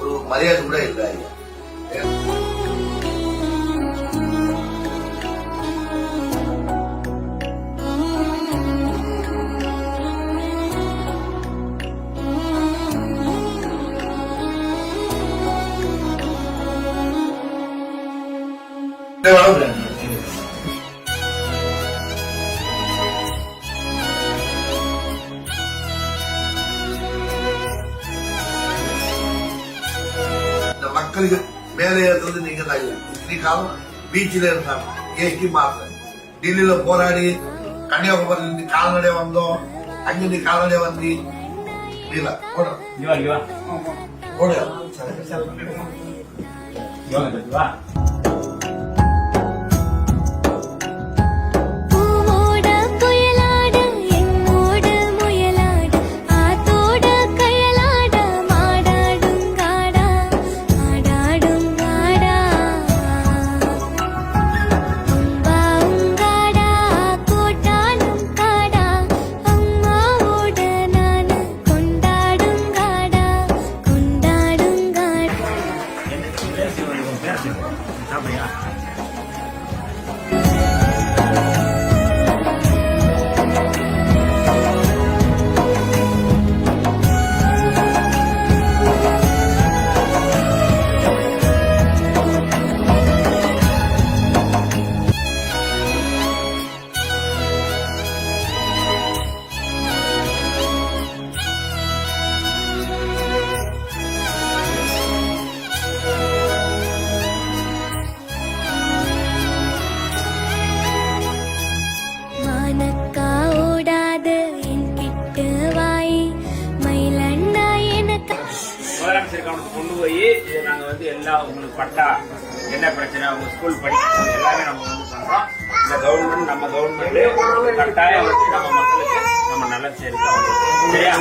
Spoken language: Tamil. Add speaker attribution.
Speaker 1: ஒரு மரியாதை கூட இல்லை ஐயா. மக்களுக்கு மேலே ஏற்றது நீங்க தான். இத்தனை காலம் பீச்சில் இருந்தாங்க, ஏசி மாத்த டெல்லியில போராடி கன்னியாகுமரி இருந்து கால்நடை வந்தோம், அங்கிருந்து கால்நடை வந்து
Speaker 2: கொண்டு போய் நாங்க வந்து எல்லா உங்களுக்கு பட்டா என்ன பிரச்சனை உங்க ஸ்கூல் படிப்பு எல்லாமே நம்ம வந்து பண்றோம். இந்த கவர்மெண்ட் நம்ம கவர்மெண்ட் கட்டாயம் வச்சு நம்ம மக்களுக்கு நம்ம நல்லா சேர்க்கிறோம். சரியா?